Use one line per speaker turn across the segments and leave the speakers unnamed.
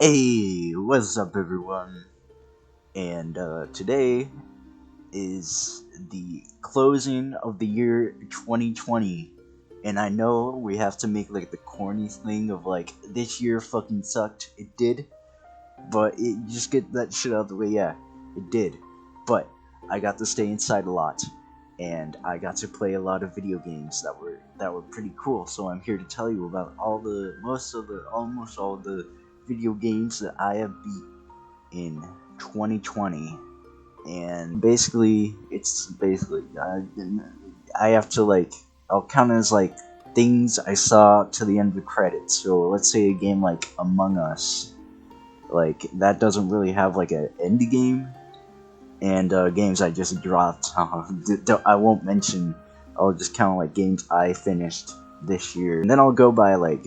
Hey, what's up, everyone? And today is the closing of the year 2020, and I know we have to make like the corny thing of like this year fucking sucked. It did, but just get that shit out of the way. Yeah, it did, but I got to stay inside a lot, and I got to play a lot of video games that were pretty cool. So I'm here to tell you about almost all the video games that I have beat in 2020. And basically it's basically I have to like, I'll count as like things I saw to the end of the credits. So let's say a game like Among Us, like that doesn't really have like an end game. And games I just dropped, I won't mention. I'll just count like games I finished this year, and then I'll go by like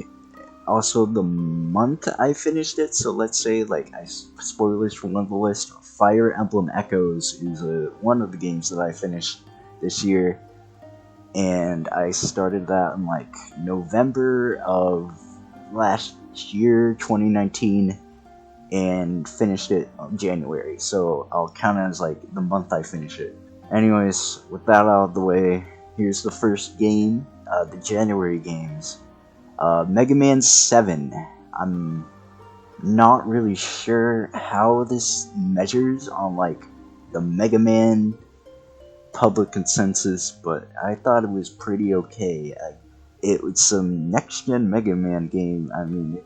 also the month I finished it. So let's say like spoilers for one of the list. Fire Emblem Echoes is one of the games that I finished this year, and I started that in like November of last year, 2019, and finished it in January. So I'll count it as like the month I finish it. Anyways, with that out of the way, here's the first game, the January games. Mega Man 7. I'm not really sure how this measures on like the Mega Man public consensus, but I thought it was pretty okay. It was some next gen Mega Man game. I mean,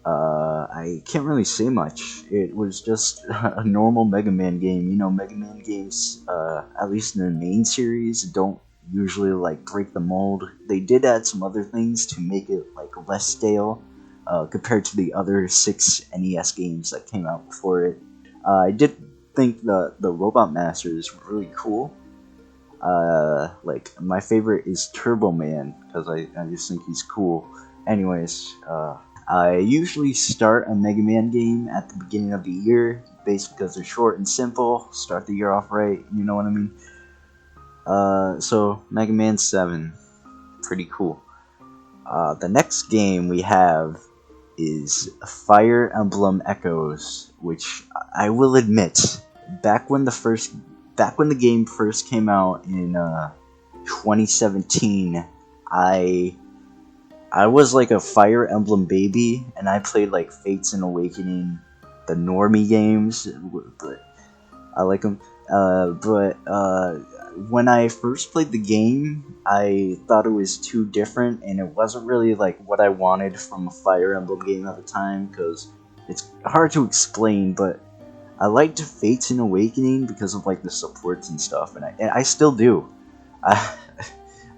I can't really say much. It was just a normal Mega Man game. You know, Mega Man games, at least in the main series, don't usually like break the mold. They did add some other things to make it like less stale, compared to the other 6 NES games that came out before it. I did think the Robot Masters were really cool. Like my favorite is Turbo Man because I just think he's cool. Anyways, I usually start a Mega Man game at the beginning of the year, basically because they're short and simple. Start the year off right, you know what I mean? So Mega Man 7, pretty cool. The next game we have is Fire Emblem Echoes, which I will admit, back when the game first came out in 2017, I was like a Fire Emblem baby, and I played like Fates and Awakening, the normie games, but I like them. But when I first played the game, I thought it was too different, and it wasn't really like what I wanted from a Fire Emblem game at the time, because it's hard to explain, but I liked Fates and Awakening because of like the supports and stuff, and I still do. I,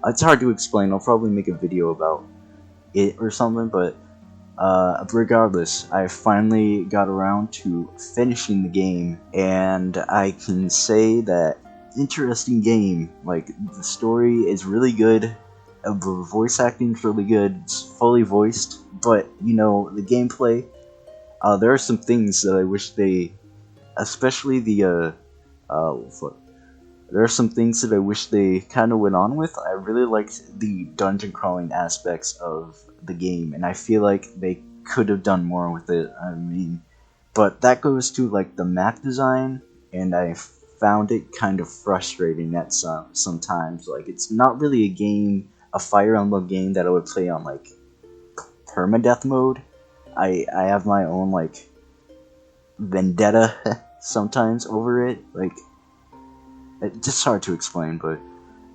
it's hard to explain. I'll probably make a video about it or something, but regardless, I finally got around to finishing the game, and I can say that interesting game. Like, the story is really good, the voice acting is really good, it's fully voiced, but, you know, the gameplay, there are some things that I wish they, especially there are some things that I wish they kind of went on with. I really liked the dungeon crawling aspects of the game, and I feel like they could have done more with it. I mean, but that goes to like the map design, and I found it kind of frustrating at sometimes. Like, it's not really a Fire Emblem game that I would play on like permadeath mode. I have my own like vendetta sometimes over it. Like, it's just hard to explain, but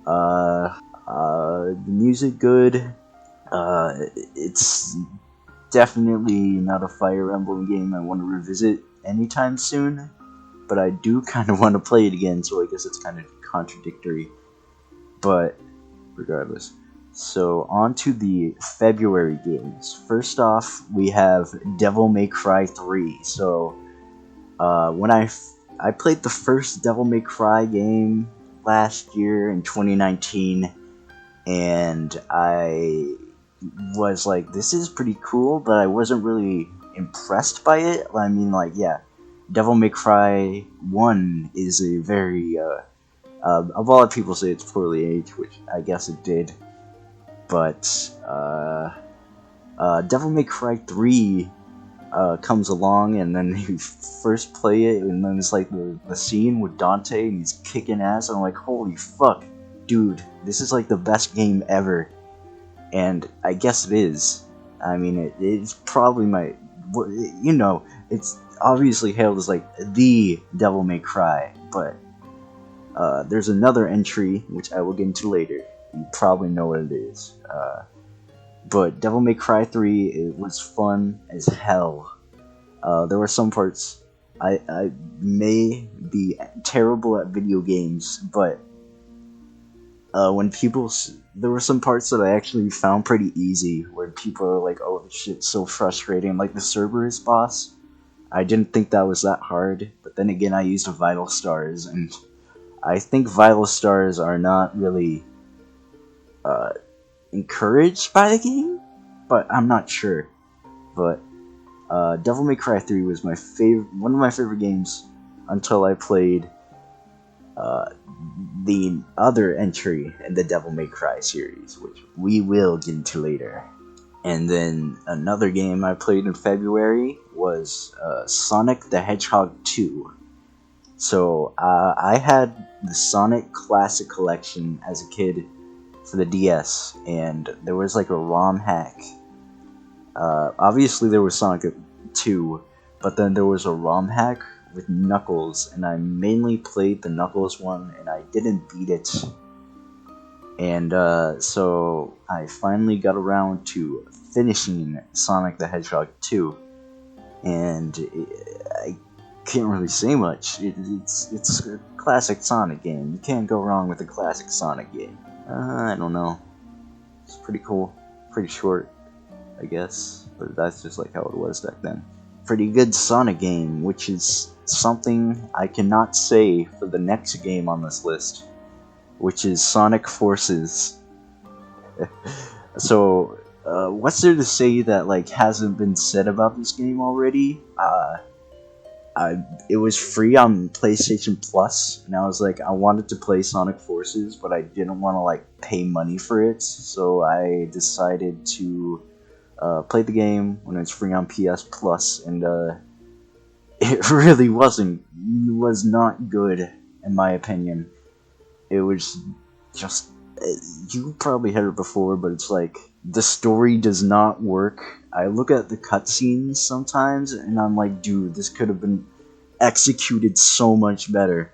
the music good. It's definitely not a Fire Emblem game I want to revisit anytime soon, but I do kind of want to play it again, so I guess it's kind of contradictory. But regardless. So on to the February games. First off, we have Devil May Cry 3. So when I played the first Devil May Cry game last year in 2019, and I was like, this is pretty cool, but I wasn't really impressed by it. I mean, like, yeah, Devil May Cry 1 is a very, a lot of people say it's poorly aged, which I guess it did, but, Devil May Cry 3, comes along, and then you first play it, and then it's like the scene with Dante, and he's kicking ass, and I'm like, holy fuck, dude, this is like the best game ever. And I guess it is. I mean, it's probably it's obviously hailed as like the Devil May Cry, but there's another entry which I will get into later. You probably know what it is. But Devil May Cry 3, it was fun as hell. There were some parts I may be terrible at video games, but there were some parts that I actually found pretty easy, where people are like, "Oh, this shit's so frustrating." Like the Cerberus boss, I didn't think that was that hard, but then again, I used Vital Stars, and I think Vital Stars are not really encouraged by the game, but I'm not sure. But Devil May Cry 3 was one of my favorite games until I played the other entry in the Devil May Cry series, which we will get into later. And then another game I played in February was Sonic the Hedgehog 2. So I had the Sonic Classic Collection as a kid for the DS, and there was like a ROM hack. Obviously there was Sonic 2, but then there was a ROM hack with Knuckles, and I mainly played the Knuckles one, and I didn't beat it. And so I finally got around to finishing Sonic the Hedgehog 2, and I can't really say much. It's a classic Sonic game. You can't go wrong with a classic Sonic game. I don't know. It's pretty cool. Pretty short, I guess. But that's just like how it was back then. Pretty good Sonic game, which is something I cannot say for the next game on this list, which is Sonic Forces. So, what's there to say that like hasn't been said about this game already? It was free on PlayStation Plus, and I was like, I wanted to play Sonic Forces, but I didn't want to like pay money for it, so I decided to play the game when it's free on PS Plus, and it really was not good, in my opinion. It was just, you probably heard it before, but it's like, the story does not work. I look at the cutscenes sometimes, and I'm like, dude, this could have been executed so much better.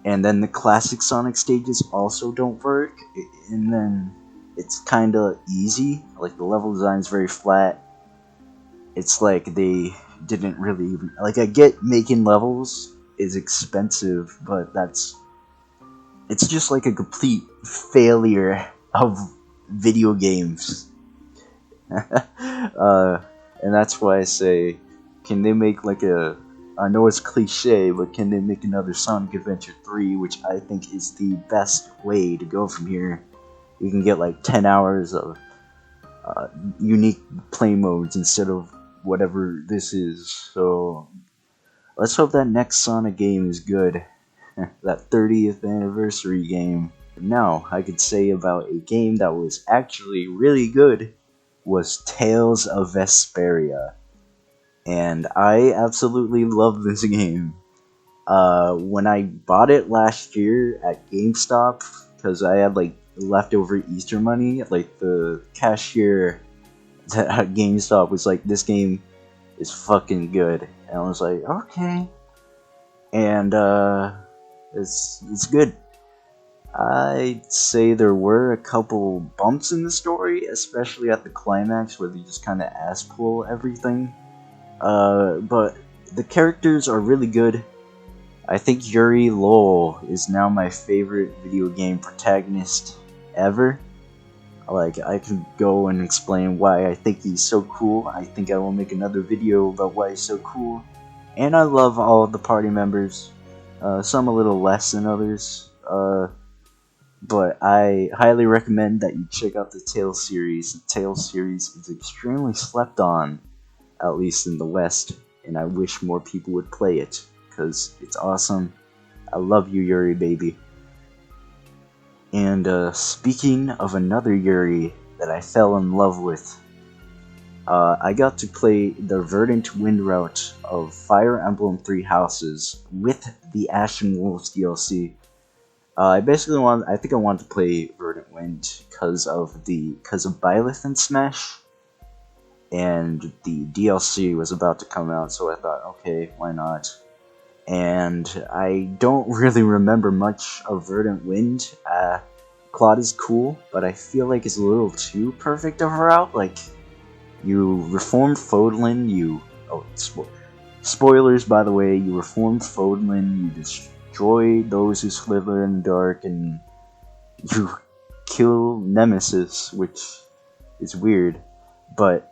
And then the classic Sonic stages also don't work, and then it's kinda easy. Like, the level design is very flat. It's like they didn't really like, I get making levels is expensive, but it's just like a complete failure of video games. And that's why I say, can they make like I know it's cliche, but can they make another Sonic Adventure 3, which I think is the best way to go from here. You can get like 10 hours of unique play modes instead of whatever this is. So let's hope that next Sonic game is good. That 30th anniversary game. Now, I could say about a game that was actually really good was Tales of Vesperia. And I absolutely love this game. When I bought it last year at GameStop, because I had like leftover Easter money, like the cashier at GameStop was like, this game is fucking good. And I was like, okay. And it's good. I'd say there were a couple bumps in the story, especially at the climax where they just kind of ass pull everything. But the characters are really good. I think Yuri Lowell is now my favorite video game protagonist ever. Like, I can go and explain why I think he's so cool. I think I will make another video about why he's so cool. And I love all of the party members. Some a little less than others. But I highly recommend that you check out the Tales series. The Tales series is extremely slept on, at least in the West, and I wish more people would play it, because it's awesome. I love you, Yuri, baby. And speaking of another Yuri that I fell in love with, I got to play the Verdant Wind route of Fire Emblem Three Houses with the Ashton Wolves DLC. I think I wanted to play Verdant Wind because of Byleth and Smash, and the DLC was about to come out, so I thought, okay, why not? And I don't really remember much of Verdant Wind. Claude is cool, but I feel like it's a little too perfect of a route. Like, you reformed Fodlan, spoilers, by the way, you reformed Fodlan, you destroy those who slither in the dark, and you kill Nemesis, which is weird, but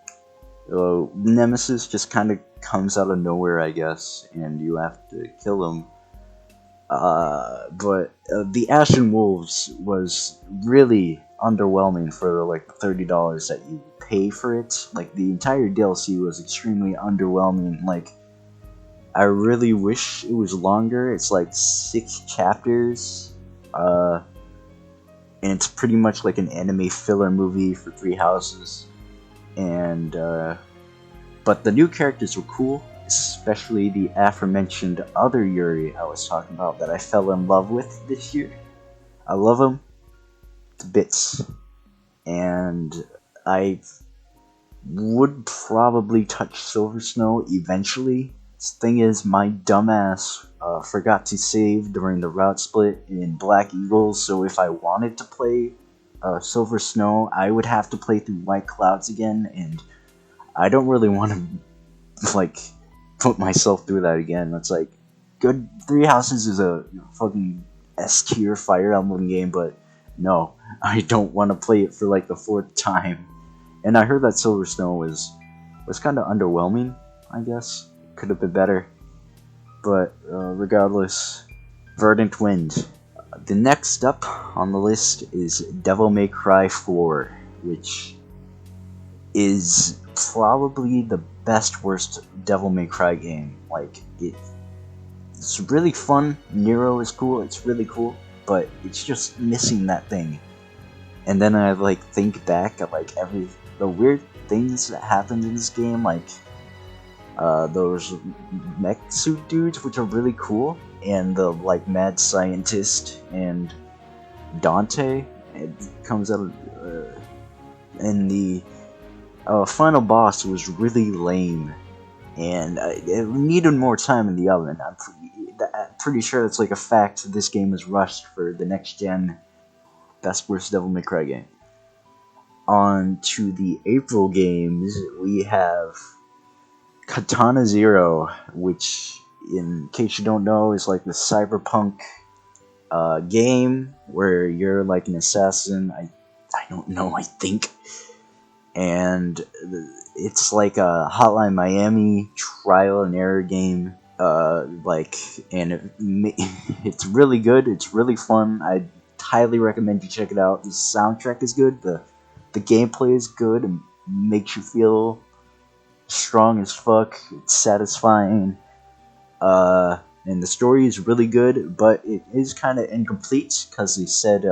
Nemesis just kind of comes out of nowhere, I guess, and you have to kill him. But the Ashton Wolves was really underwhelming for like the $30 that you pay for it. Like, the entire DLC was extremely underwhelming. Like, I really wish it was longer. It's like 6 chapters. And it's pretty much like an anime filler movie for 3 houses. And but the new characters were cool, especially the aforementioned other Yuri I was talking about that I fell in love with this year. I love him to bits, and I would probably touch Silver Snow eventually. The thing is, my dumbass forgot to save during the route split in Black Eagles, so if I wanted to play Silver Snow, I would have to play through White Clouds again, and I don't really want to, like, put myself through that again. It's like, good, Three Houses is a fucking S tier Fire Emblem game, but no, I don't want to play it for like the 4th time. And I heard that Silver Snow was kind of underwhelming, I guess. Could have been better. But regardless, Verdant Wind. The next up on the list is Devil May Cry 4, which is probably the best worst Devil May Cry game. Like, it's really fun. Nero is cool. It's really cool, but it's just missing that thing. And then I like think back at like the weird things that happened in this game, like those mech suit dudes, which are really cool, and the like mad scientist and Dante. It comes out and the final boss was really lame, and it needed more time in the oven. I'm pretty sure that's like a fact. This game was rushed for the next gen best worst Devil May Cry game. On to the April games, we have Katana Zero, which, in case you don't know, is like the cyberpunk game where you're like an assassin. I don't know, I think. And it's like a Hotline Miami trial and error game. It's really good. It's really fun. I highly recommend you check it out. The soundtrack is good. The gameplay is good and makes you feel strong as fuck. It's satisfying. And the story is really good, but it is kind of incomplete because they said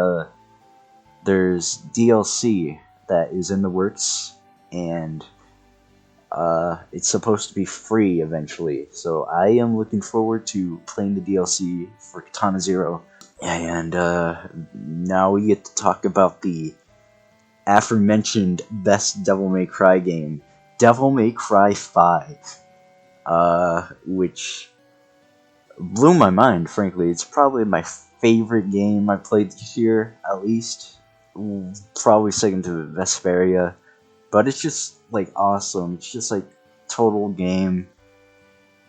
there's DLC that is in the works, and it's supposed to be free eventually. So I am looking forward to playing the DLC for Katana Zero. And now we get to talk about the aforementioned best Devil May Cry game, Devil May Cry 5, which blew my mind, frankly. It's probably my favorite game I played this year, at least. Probably second to Vesperia. But it's just, like, awesome. It's just, like, total game.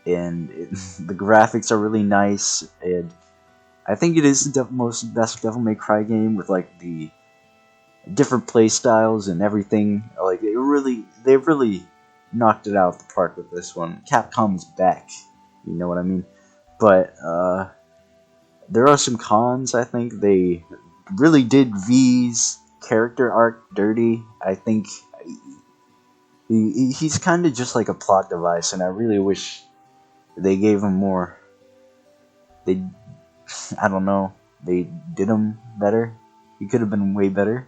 And the graphics are really nice. And I think it is the most best Devil May Cry game with, like, the different play styles and everything. Like, they really knocked it out of the park with this one. Capcom's back. You know what I mean? But, there are some cons, I think. They really did V's character arc dirty. I think he's kind of just like a plot device, and I really wish they gave him more. I don't know, they did him better. He could have been way better.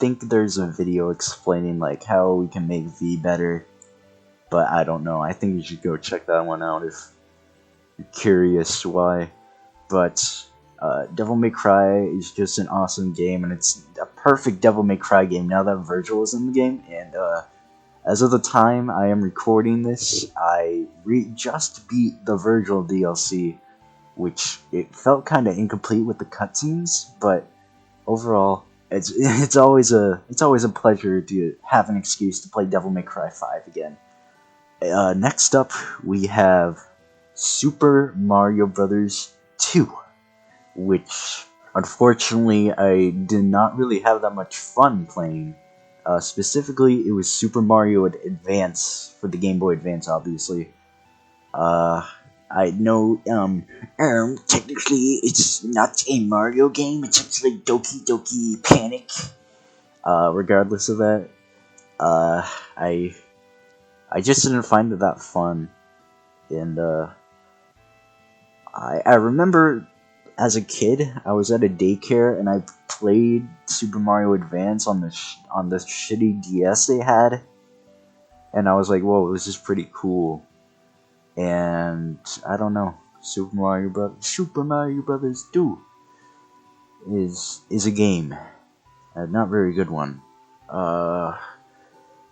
think there's a video explaining like how we can make V better, but I don't know. I think you should go check that one out if you're curious why. But Devil May Cry is just an awesome game, and it's a perfect Devil May Cry game now that Virgil is in the game. And as of the time I am recording this, I just beat the Virgil DLC, which it felt kind of incomplete with the cutscenes, but overall, it's always a pleasure to have an excuse to play Devil May Cry 5 again. Next up, we have Super Mario Bros. 2, which unfortunately I did not really have that much fun playing. Specifically, it was Super Mario Advance for the Game Boy Advance, obviously. I know, technically it's not a Mario game, it's actually Doki Doki Panic. Regardless of that, I just didn't find it that fun, and, I remember as a kid, I was at a daycare, and I played Super Mario Advance on the shitty DS they had, and I was like, whoa, this is pretty cool. And I don't know, Super Mario Brothers 2 is a game, not very good one. The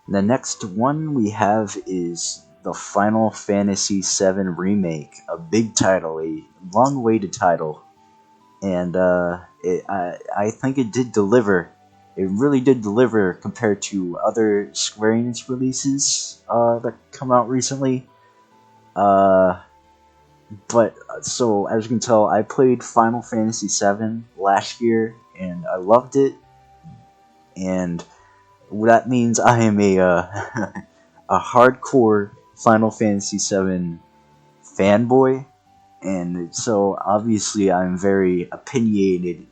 next one we have is the Final Fantasy VII Remake, a big title, a long-awaited title, and I think it did deliver. It really did deliver compared to other Square Enix releases that come out recently. But so as you can tell, I played Final Fantasy VII last year, and I loved it. And that means I am a a hardcore Final Fantasy VII fanboy, and so obviously I'm very opinionated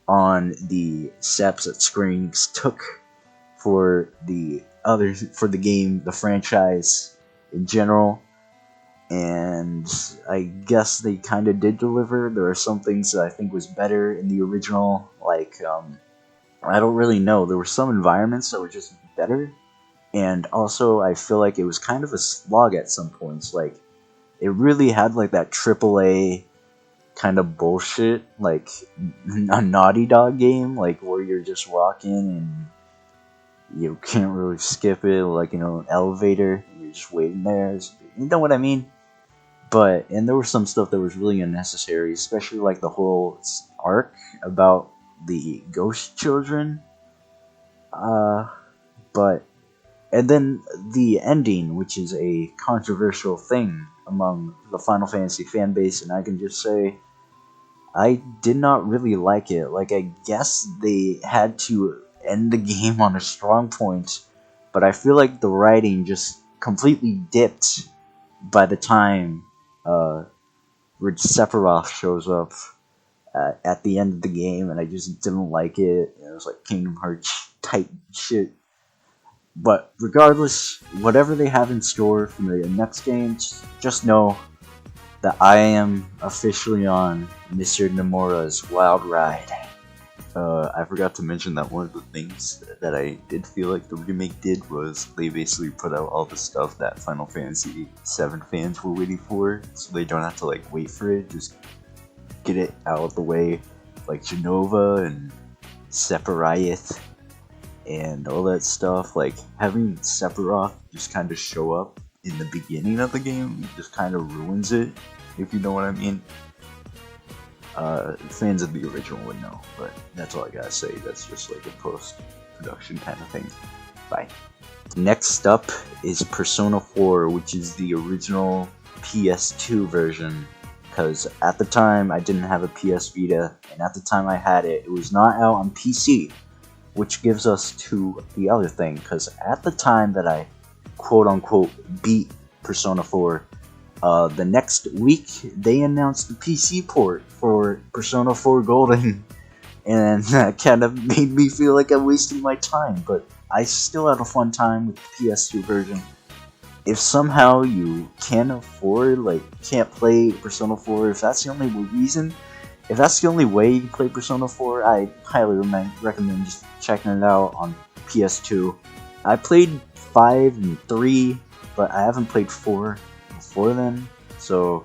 on the steps that Square Enix took for the game, the franchise in general. And I guess they kind of did deliver. There are some things that I think was better in the original, like, I don't really know. There were some environments that were just better, and also I feel like it was kind of a slog at some points. Like, it really had like that AAA kind of bullshit, like a Naughty Dog game, like where you're just walking and you can't really skip it, like, an elevator, and you're just waiting there. You know what I mean? And there was some stuff that was really unnecessary, especially like the whole arc about the ghost children. And then the ending, which is a controversial thing among the Final Fantasy fan base, and I can just say, I did not really like it. Like, I guess they had to end the game on a strong point, but I feel like the writing just completely dipped by the time Sephiroth shows up at the end of the game, and I just didn't like it. It was like Kingdom Hearts type shit. But regardless, whatever they have in store for the next game, just know that I am officially on Mr. Nomura's wild ride. I forgot to mention that one of the things that I did feel like the remake did was they basically put out all the stuff that Final Fantasy VII fans were waiting for, so they don't have to like wait for it, just get it out of the way, like Genova and Sephiroth and all that stuff. Like, having Sephiroth just kind of show up in the beginning of the game just kind of ruins it, if you know what I mean. Fans of the original would know, but that's all I gotta say. That's just like a post-production kind of thing. Bye. Next up is Persona 4, which is the original PS2 version, because at the time I didn't have a PS Vita, and at the time I had it, it was not out on PC, which gives us to the other thing, because at the time that I quote-unquote beat Persona 4, the next week they announced the PC port for Persona 4 Golden, and that kind of made me feel like I'm wasting my time, but I still had a fun time with the PS2 version. If somehow you can't afford, like, can't play Persona 4, if that's the only reason, if that's the only way you can play Persona 4, I highly recommend just checking it out on PS2. I played 5 and 3, but I haven't played 4 before then. So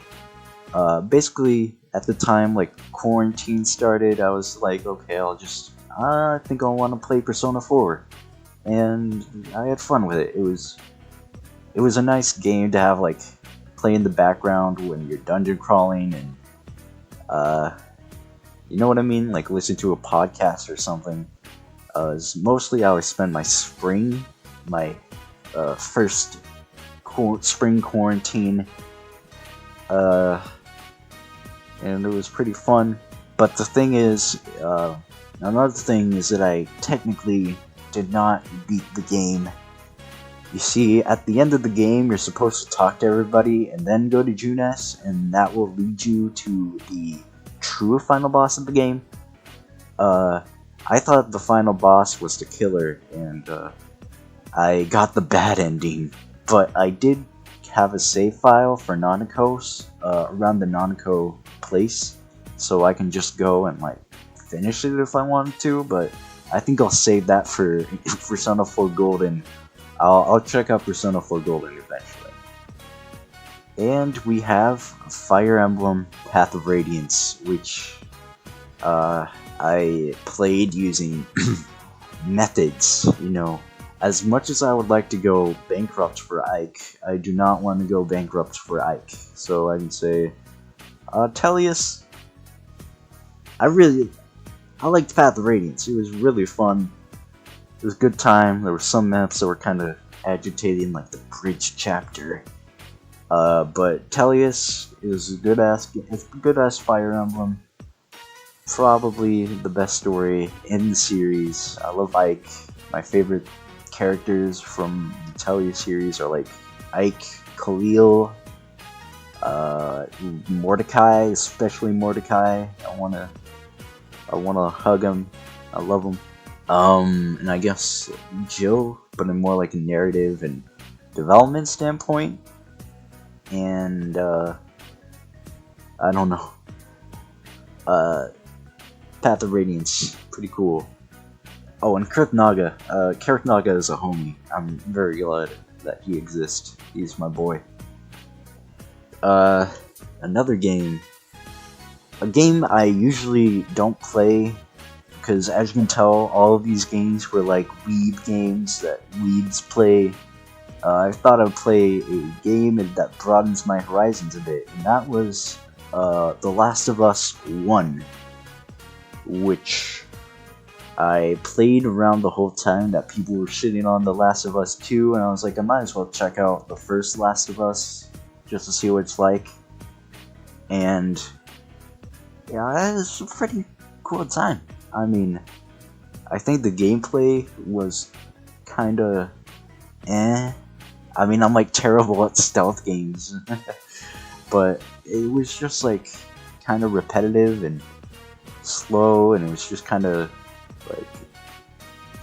basically, at the time like quarantine started, I was like, okay, I think I want to play Persona 4, and I had fun with it. It was a nice game to have like play in the background when you're dungeon crawling, and you know what I mean, like listen to a podcast or something. Mostly I would spend my first spring quarantine, and it was pretty fun. But the thing is, another thing is that I technically did not beat the game. You see, at the end of the game, you're supposed to talk to everybody and then go to Junes, and that will lead you to the true final boss of the game. I thought the final boss was the killer, and I got the bad ending. But I did have a save file for Nanako, around the Nanako place, so I can just go and like finish it if I wanted to. But I think I'll save that for Persona 4 Golden. I'll check out Persona 4 Golden eventually. And we have Fire Emblem Path of Radiance, which I played using methods, you know. As much as I would like to go bankrupt for Ike, I do not want to go bankrupt for Ike. So I can say, Tellius, I liked Path of Radiance. It was really fun. It was a good time. There were some maps that were kind of agitating, like the bridge chapter. But Tellius is a good ass Fire Emblem. Probably the best story in the series. I love Ike. My favorite characters from the Tellius series are like Ike, Khalil, Mordecai, especially Mordecai. I wanna hug him. I love him. And I guess Jill, but in more like a narrative and development standpoint. And I don't know. Path of Radiance, pretty cool. Oh, and Kirk Naga. Kirk Naga is a homie. I'm very glad that he exists. He's my boy. Another game. A game I usually don't play, because as you can tell, all of these games were like weeb games that weebs play. I thought I'd play a game that broadens my horizons a bit, and that was The Last of Us 1, which I played around the whole time that people were shitting on The Last of Us 2, and I was like, I might as well check out the first Last of Us just to see what it's like. And yeah, it was a pretty cool time. I mean, I think the gameplay was kinda I mean, I'm like terrible at stealth games, but it was just like kind of repetitive and slow, and it was just kind of like,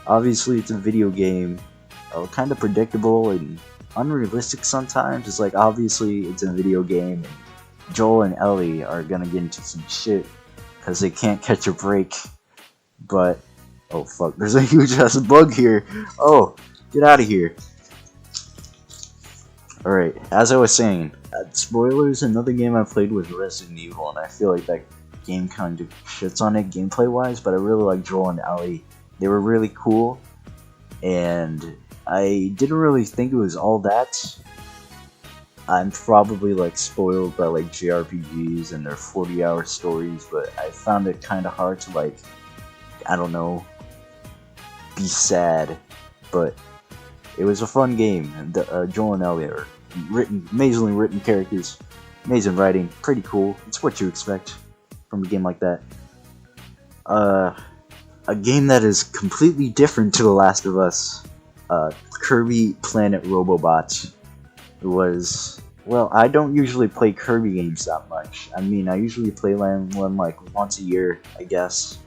obviously it's a video game, kind of predictable and unrealistic sometimes. It's like, obviously it's a video game, and Joel and Ellie are gonna get into some shit because they can't catch a break. But oh fuck, there's a huge ass bug here. Oh, get out of here. Alright, as I was saying, spoilers, another game I played was Resident Evil, and I feel like that game kind of shits on it gameplay wise, but I really like Joel and Ellie. They were really cool, and I didn't really think it was all that. I'm probably like spoiled by like JRPGs and their 40-hour stories, but I found it kind of hard to like, I don't know, be sad. But it was a fun game, and Joel and Ellie are amazingly written characters, amazing writing, pretty cool. It's what you expect from a game like that. A game that is completely different to The Last of Us, Kirby Planet Robobot. It was, well, I don't usually play Kirby games that much. I mean, I usually play one like once a year, I guess.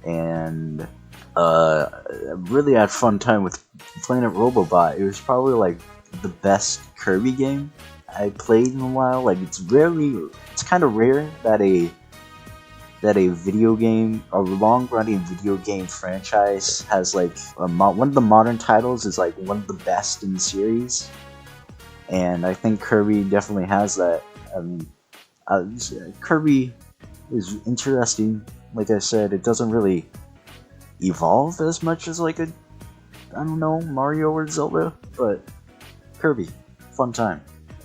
And really had fun time with Planet Robobot. It was probably like the best Kirby game I played in a while. Like, it's kind of rare that a that a long-running video game franchise has like one of the modern titles is like one of the best in the series, and I think Kirby definitely has that. Kirby is interesting. Like I said, it doesn't really evolve as much as like I don't know, Mario or Zelda, but Kirby, fun time.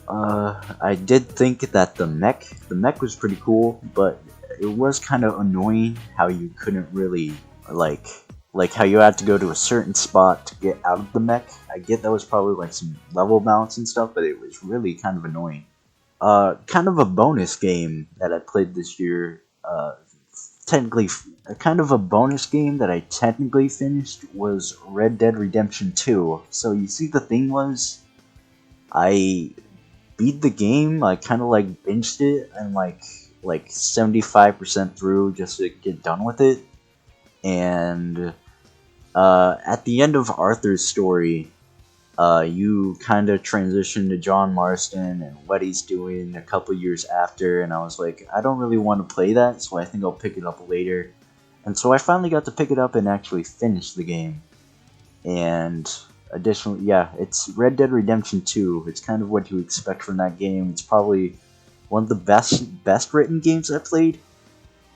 I did think that the mech was pretty cool, but it was kind of annoying how you couldn't really like how you had to go to a certain spot to get out of the mech. I get that was probably like some level balance and stuff, but it was really kind of annoying. Kind of a bonus game that I played this year. Technically, kind of a bonus game that I technically finished was Red Dead Redemption 2. So you see, the thing was, I beat the game. I kind of like binged it and like 75% through just to get done with it. And at the end of Arthur's story, you kind of transition to John Marston and what he's doing a couple years after, and I was like, I don't really want to play that, so I think I'll pick it up later. And so I finally got to pick it up and actually finish the game. And additionally, yeah, it's Red Dead Redemption 2. It's kind of what you expect from that game. It's probably one of the best written games I've played,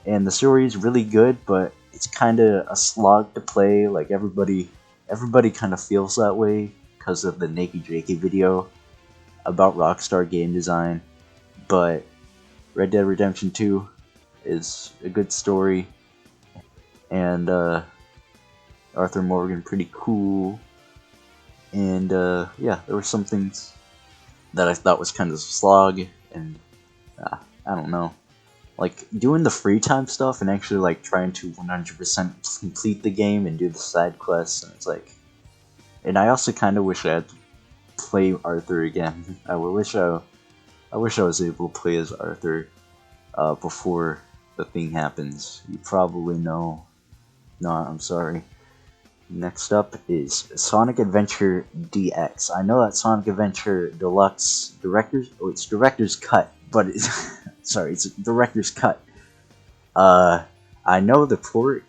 and the story is really good, but it's kind of a slog to play. Like everybody kind of feels that way because of the Naked Jakey video about Rockstar game design. But Red Dead Redemption 2 is a good story, and Arthur Morgan pretty cool. And yeah, there were some things that I thought was kind of a slog, and I don't know, like doing the free time stuff and actually like trying to 100% complete the game and do the side quests, and it's like, and I also kind of wish I had to play Arthur again. I wish I was able to play as Arthur before the thing happens. You probably know. No, I'm sorry. Next up is Sonic Adventure DX. I know that Sonic Adventure Deluxe it's Director's Cut, but it's sorry, it's Director's Cut. I know the port,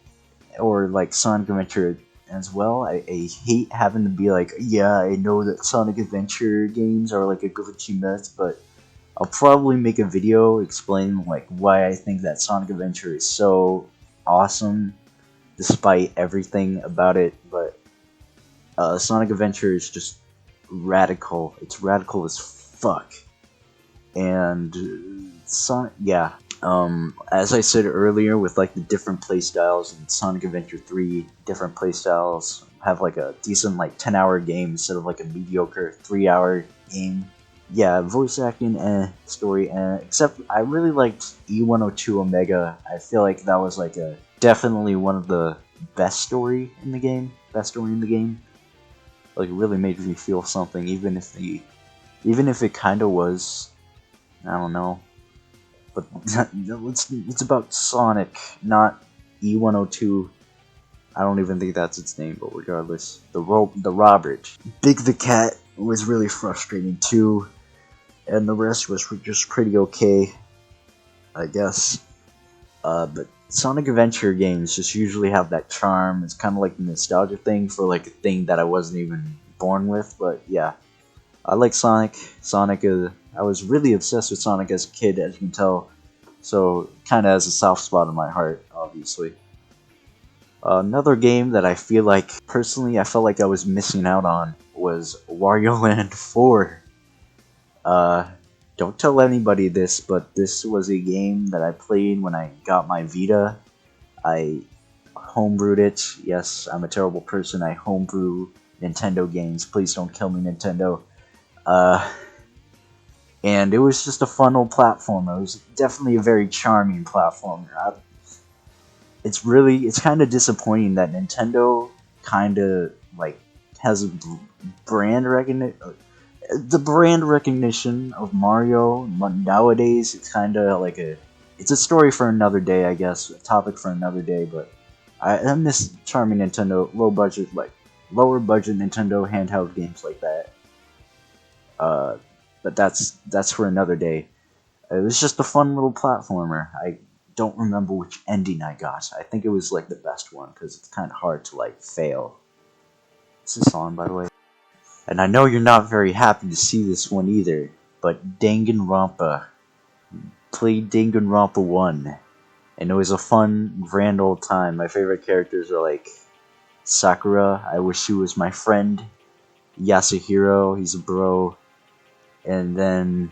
or like Sonic Adventure as well. I hate having to be like, yeah, I know that Sonic Adventure games are like a glitchy mess, but I'll probably make a video explaining like why I think that Sonic Adventure is so awesome despite everything about it. But Sonic Adventure is just radical. It's radical as fuck. And yeah. As I said earlier, with like the different playstyles in Sonic Adventure 3, different playstyles have like a decent like 10-hour game instead of like a mediocre 3-hour game. Yeah, voice acting, story, except I really liked E102 Omega. I feel like that was like definitely one of the best story in the game. Like, it really made me feel something, even if it kind of was, I don't know. But it's about Sonic, not E102. I don't even think that's its name, but regardless, the Robert. Big the Cat was really frustrating too, and the rest was just pretty okay, I guess. But Sonic Adventure games just usually have that charm. It's kind of like the nostalgia thing for like a thing that I wasn't even born with. But yeah, I like Sonic. I was really obsessed with Sonic as a kid, as you can tell. So kind of has a soft spot in my heart, obviously. Another game that I feel like, personally, I felt like I was missing out on was Wario Land 4. Don't tell anybody this, but this was a game that I played when I got my Vita. I homebrewed it. Yes, I'm a terrible person. I homebrew Nintendo games. Please don't kill me, Nintendo. And it was just a fun old platformer. It was definitely a very charming platformer. It's kind of disappointing that Nintendo kind of like has a brand recognition. The brand recognition of Mario nowadays, it's kind of like it's a story for another day, I guess, a topic for another day. But I miss charming Nintendo, lower budget Nintendo handheld games like that. But that's for another day. It was just a fun little platformer. don't remember which ending I got. I think it was like the best one because it's kind of hard to like fail. Is this on, by the way? And I know you're not very happy to see this one either, but Danganronpa. Played Danganronpa 1, and it was a fun, grand old time. My favorite characters are like Sakura, I wish she was my friend, Yasuhiro, he's a bro, and then,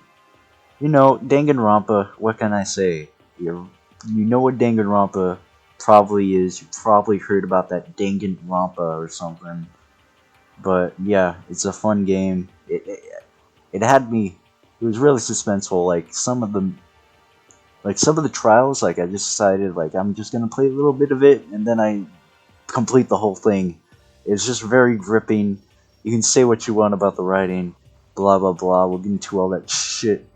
Danganronpa, what can I say? You know what Danganronpa probably is, you probably heard about that Danganronpa or something, but yeah, it's a fun game. It had me, it was really suspenseful, some of the trials, like I just decided like I'm just gonna play a little bit of it and then I complete the whole thing. It's just very gripping. You can say what you want about the writing, blah blah blah. We'll get into all that shit.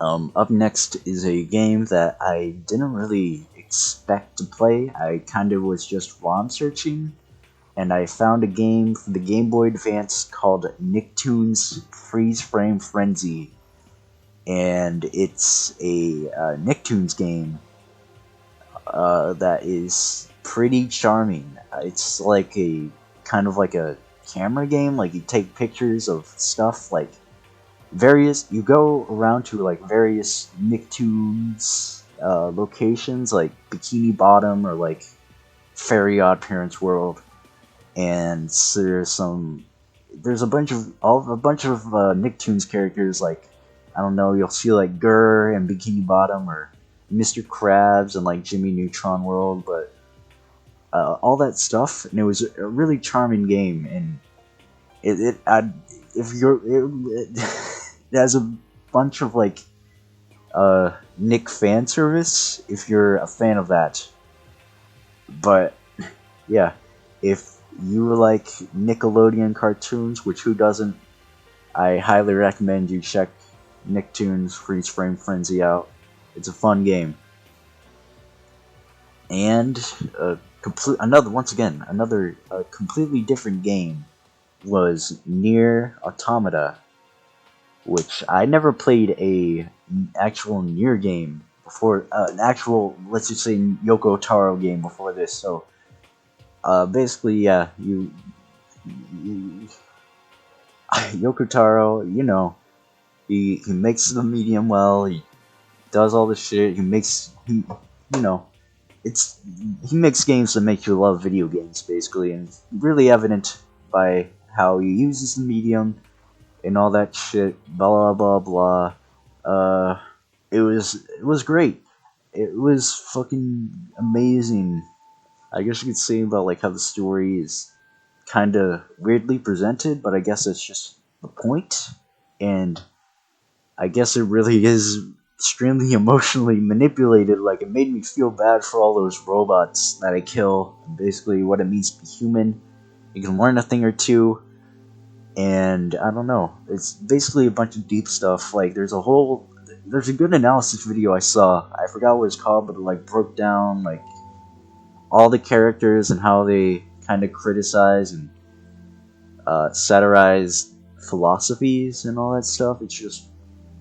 Up next is a game that I didn't really expect to play. I kind of was just ROM searching, and I found a game for the Game Boy Advance called Nicktoons Freeze Frame Frenzy, and it's a Nicktoons game that is pretty charming. It's like a kind of like a camera game. Like you take pictures of stuff, like you go around to like various Nicktoons locations, like Bikini Bottom or like Fairy Odd Parents World, and there's a bunch of Nicktoons characters. Like I don't know, you'll see like Gurr and Bikini Bottom or Mr. Krabs and like Jimmy Neutron World, but all that stuff, and it was a really charming game, and if you're it has a bunch of like Nick fan service if you're a fan of that, but yeah, if you like Nickelodeon cartoons, which who doesn't, I highly recommend you check Nicktoons Freeze Frame Frenzy out. It's a fun game. And another completely different game was Nier Automata, which I never played an actual Nier game before, an actual, let's just say, Yoko Taro game before this. So basically, yeah, Yoko Taro, he makes the medium well. He does all this shit. You know, he makes games that make you love video games, basically, and it's really evident by how he uses the medium and all that shit. Blah blah blah. It was great. It was fucking amazing. I guess you could say about like how the story is kind of weirdly presented, but I guess that's just the point. And I guess it really is extremely emotionally manipulated. Like, it made me feel bad for all those robots that I kill. Basically, what it means to be human. You can learn a thing or two, and I don't know. It's basically a bunch of deep stuff. Like, there's a good analysis video I saw. I forgot what it's called, but it like broke down like all the characters and how they kind of criticize and satirize philosophies and all that stuff. It's just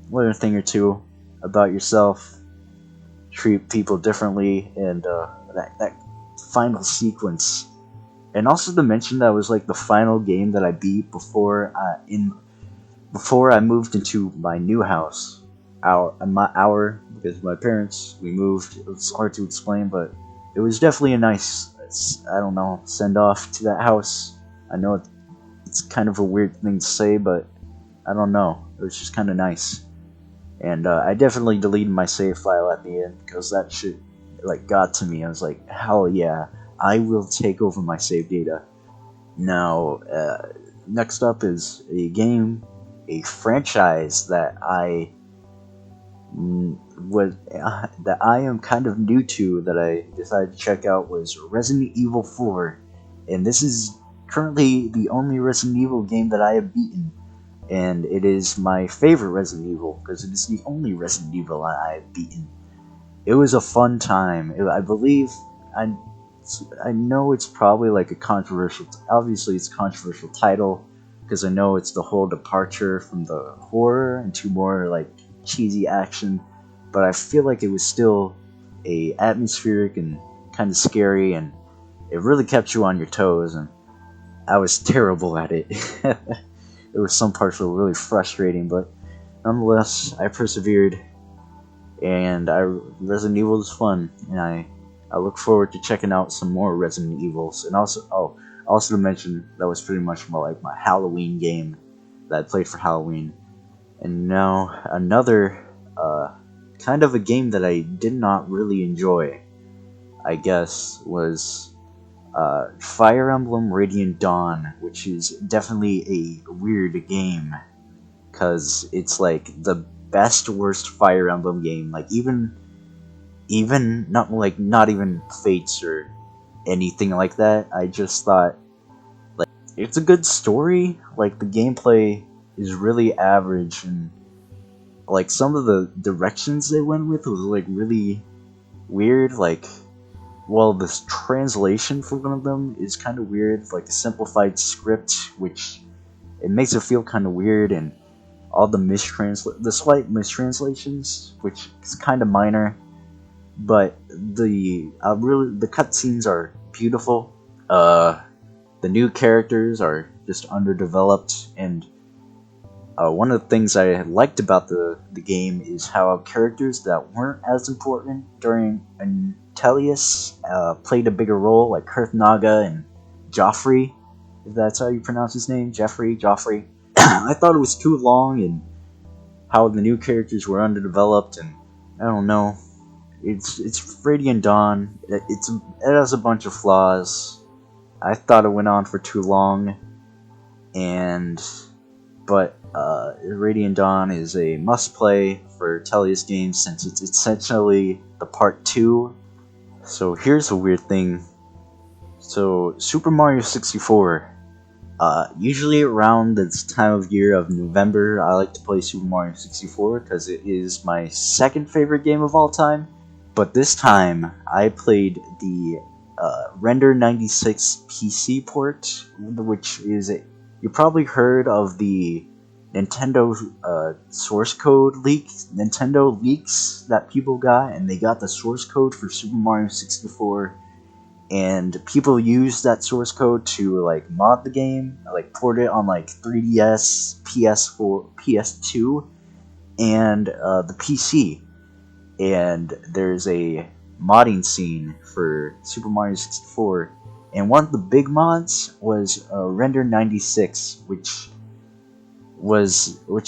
learn a thing or two about yourself, treat people differently, and that final sequence. And also to mention that was like the final game that I beat before I moved into my new house. Because my parents, we moved. It was hard to explain, but it was definitely a nice, I don't know, send off to that house. I know it's kind of a weird thing to say, but I don't know. It was just kind of nice. And I definitely deleted my save file at the end because that shit like got to me. I was like, hell yeah, I will take over my save data. Now, next up is a franchise that that I am kind of new to, that I decided to check out, was Resident Evil 4, and this is currently the only Resident Evil game that I have beaten. And it is my favorite Resident Evil, because it is the only Resident Evil I have beaten. It was a fun time. I believe, I know it's probably like obviously it's a controversial title, because I know it's the whole departure from the horror into more like cheesy action, but I feel like it was still a atmospheric and kind of scary, and it really kept you on your toes. And I was terrible at it. There were some parts that were really frustrating, but nonetheless, I persevered, and Resident Evil is fun, and I look forward to checking out some more Resident Evils. And also to mention, that was pretty much more like my Halloween game that I played for Halloween. And now another kind of a game that I did not really enjoy, I guess, was Fire Emblem Radiant Dawn, which is definitely a weird game, because it's like the best worst Fire Emblem game. Like even not even Fates or anything like that. I just thought, like, it's a good story. Like, the gameplay is really average, and like some of the directions they went with was like really weird. Like, well, this translation for one of them is kind of weird, like a simplified script, which it makes it feel kind of weird, and all the slight mistranslations, which is kind of minor, but the cutscenes are beautiful. The new characters are just underdeveloped, and one of the things I liked about the game is how characters that weren't as important during Tellius played a bigger role, like Kurth Naga and Joffrey, if that's how you pronounce his name, Joffrey. I thought it was too long, and how the new characters were underdeveloped, and I don't know. It's Radiant Dawn. It has a bunch of flaws. I thought it went on for too long, but Radiant Dawn is a must-play for Tellius games, since it's essentially the part 2. So here's a weird thing. So Super Mario 64. Usually around this time of year of November, I like to play Super Mario 64 because it is my second favorite game of all time. But this time, I played the Render 96 PC port, which is you probably heard of the Nintendo source code Nintendo leaks that people got, and they got the source code for Super Mario 64. And people use that source code to like mod the game, like port it on like 3DS, PS4, PS2, and the PC. And there's a modding scene for Super Mario 64, and one of the big mods was Render 96, which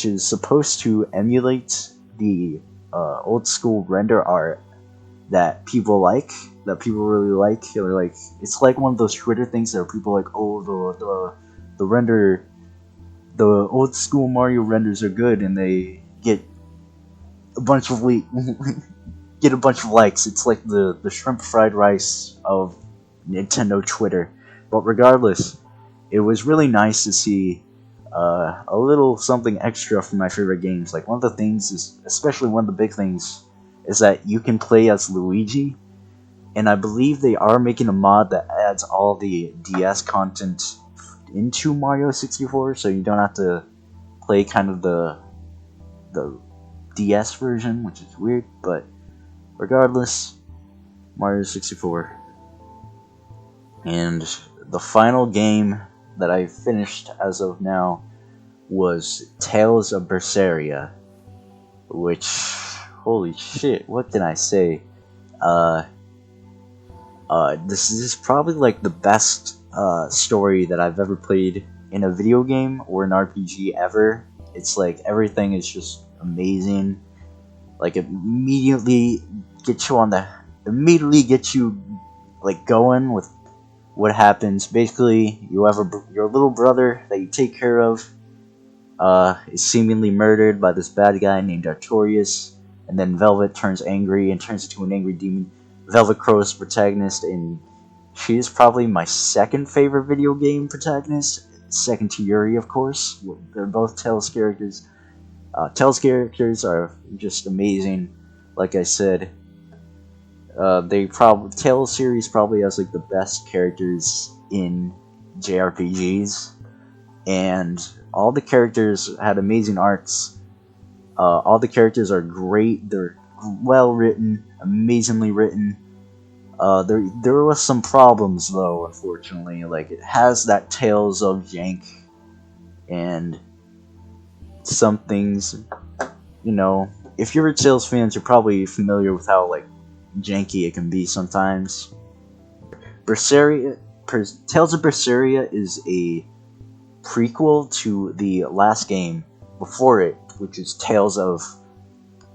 is supposed to emulate the old school render art that people really like. Or like, it's like one of those Twitter things that people are like, oh, the render, the old school Mario renders are good, and they get a bunch of likes. It's like the shrimp fried rice of Nintendo Twitter. But regardless, it was really nice to see a little something extra from my favorite games. Like, one of the things is, especially one of the big things, is that you can play as Luigi, and I believe they are making a mod that adds all the DS content into Mario 64, so you don't have to play kind of the DS version, which is weird. But regardless, Mario 64. And the final game that I finished as of now was Tales of Berseria, which, holy shit, what can I say? This is probably like the best story that I've ever played in a video game or an RPG ever. It's like everything is just amazing. Like, immediately gets you like going with what happens. Basically, you have your little brother that you take care of is seemingly murdered by this bad guy named Artorias, and then Velvet turns angry and turns into an angry demon. Velvet Crow is protagonist, and she is probably my second favorite video game protagonist, second to Yuri, of course. They're both Tales characters. Tales characters are just amazing. Like I said, Tales series probably has like the best characters in JRPGs, and all the characters had amazing arcs. All the characters are great. They're well written, amazingly written. There was some problems though, unfortunately. Like it has that Tales of jank, and some things, you know, if you're a Tales fans, you're probably familiar with how like janky it can be sometimes. Tales of Berseria is a prequel to the last game before it, which is Tales of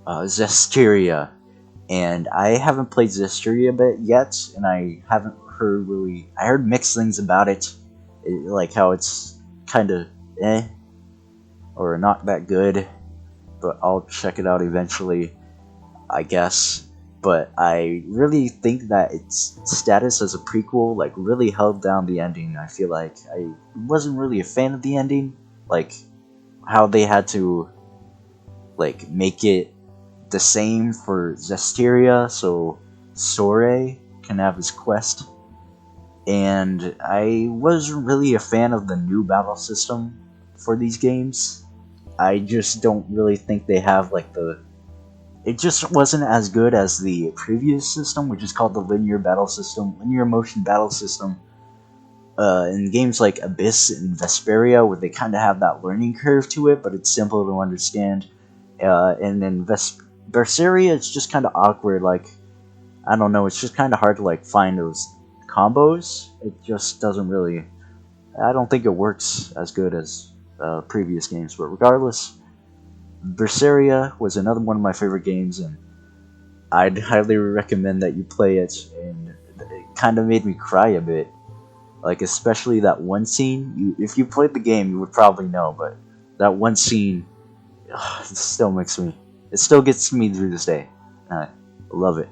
Zestiria. And I haven't played Zestiria yet, and I haven't heard really. I heard mixed things about it, like how it's kind of or not that good. But I'll check it out eventually, I guess. But I really think that its status as a prequel like really held down the ending. I feel like I wasn't really a fan of the ending, like how they had to like make it the same for Zestiria, so Sore can have his quest. And I wasn't really a fan of the new battle system for these games. I just don't really think they have like the. It just wasn't as good as the previous system, which is called the linear motion battle system. In games like Abyss and Vesperia, where they kind of have that learning curve to it, but it's simple to understand. And in Berseria, it's just kind of awkward. Like, I don't know, it's just kind of hard to like find those combos. It just doesn't really. I don't think it works as good as previous games, but regardless, Berseria was another one of my favorite games, and I'd highly recommend that you play it. And it kind of made me cry a bit, like especially that one scene. If you played the game, you would probably know, but that one scene, it still makes me. It still gets me through this day. I love it.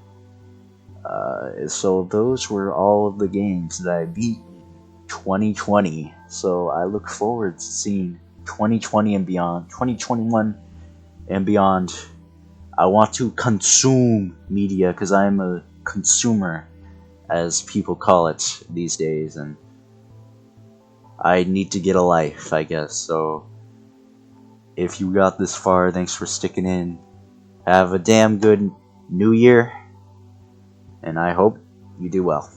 So those were all of the games that I beat in 2020. So I look forward to seeing 2020 and beyond, 2021 and beyond. I want to consume media because I'm a consumer, as people call it these days, and I need to get a life, I guess. So if you got this far, thanks for sticking in. Have a damn good new year, and I hope you do well.